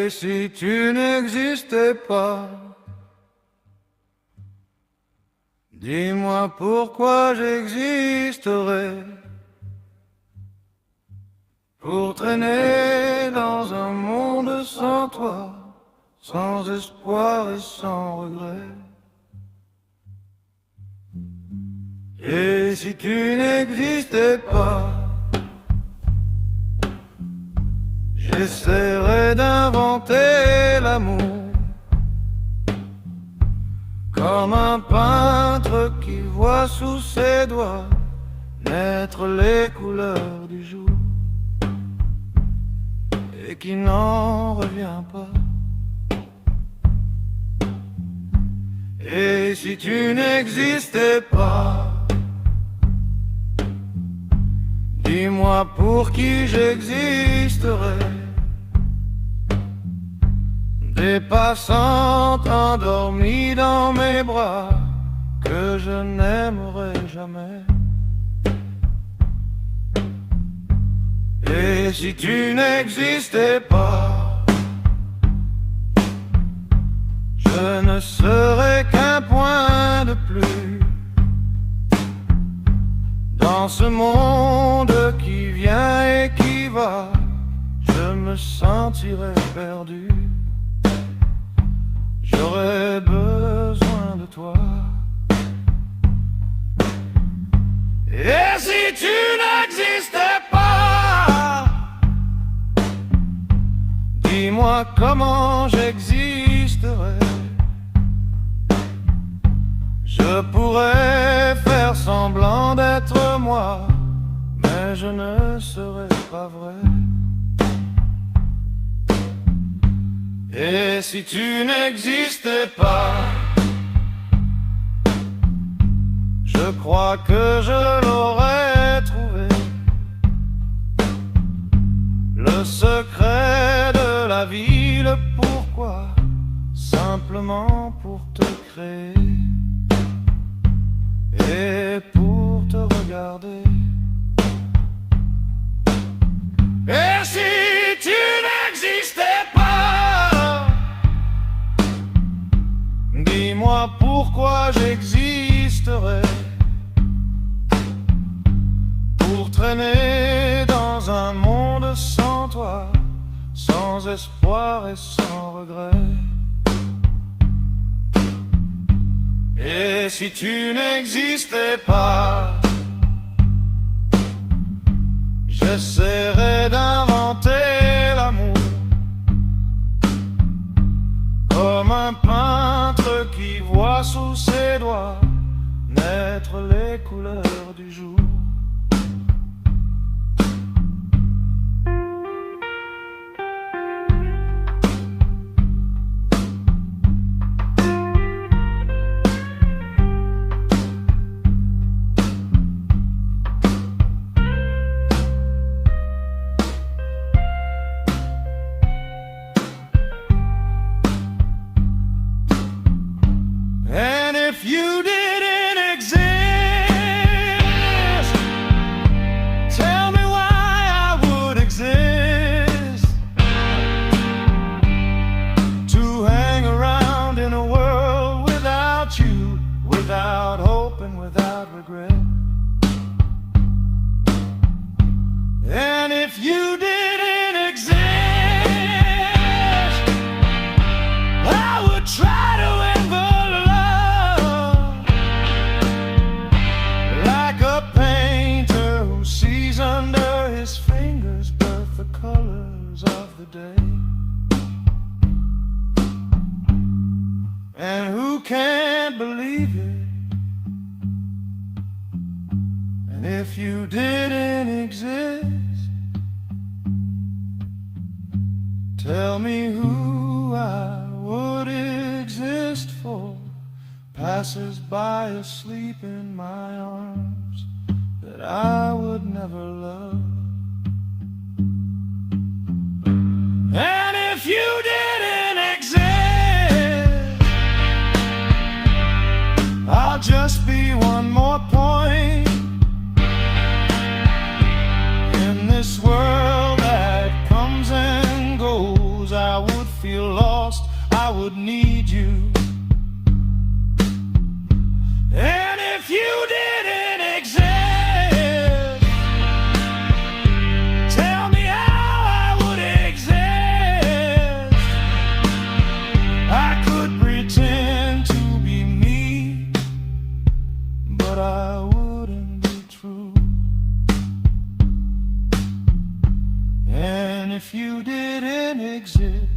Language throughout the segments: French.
Et si tu n'existais pas, dis-moi pourquoi j'existerais. Pour traîner dans un monde sans toi, sans espoir et sans regret. Et si tu n'existais pas, j'essaierais d'inventer l'amour, comme un peintre qui voit sous ses doigts naître les couleurs du jour et qui n'en revient pas. Et si tu n'existais pas, dis-moi pour qui j'existerais. Des passantes endormies dans mes bras que je n'aimerai jamais. Et si tu n'existais pas, je ne serais qu'un point de plus dans ce monde qui vient et qui va. Je me sentirais perdu. J'aurais besoin de toi. Et si tu n'existais pas, dis-moi comment j'existerais. Je pourrais faire semblant d'être moi, mais je ne serais pas vrai. Et si tu n'existais pas, je crois que je l'aurais trouvé. Le secret de la vie, le pourquoi, simplement pour te créer et pour te regarder. Et si tu n'existais pas, dis-moi pourquoi j'existerais. Pour traîner dans un monde sans toi, sans espoir et sans regret. Et si tu n'existais pas, j'essaierais d'inventer l'amour, comme un peintre qui voit sous ses doigts naître les couleurs du jour. If you didn't exist, tell me why I would exist. To hang around in a world without you, without hope and without regret. And if you didn't exist, I would try to under his fingers perfect colors of the day. And who can't believe it? And if you didn't exist, tell me who I would exist for. Passers-by asleep in my arms that I would never love. And if you didn't exist, I'll just be one more point in this world that comes and goes. I would feel lost, I would need you. And if you didn't exist, tell me how I would exist. I could pretend to be me, but I wouldn't be true. And if you didn't exist,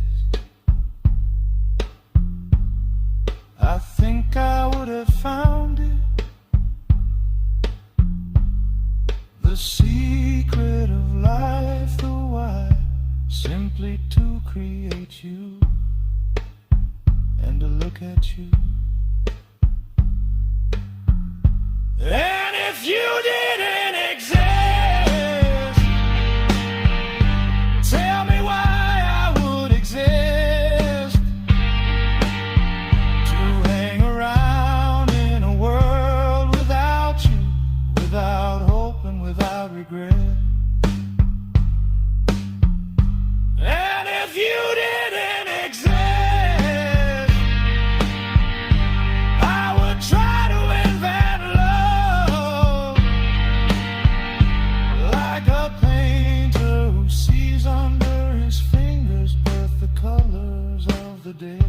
I think I would have found it, the secret of life, the why, simply to create you and to look at you. And if you didn't exist, tell me why I would exist, to hang around in a world without you, without hope and without regret. And if you didn't exist, I would try to invent love, like a painter who sees under his fingers both the colors of the day.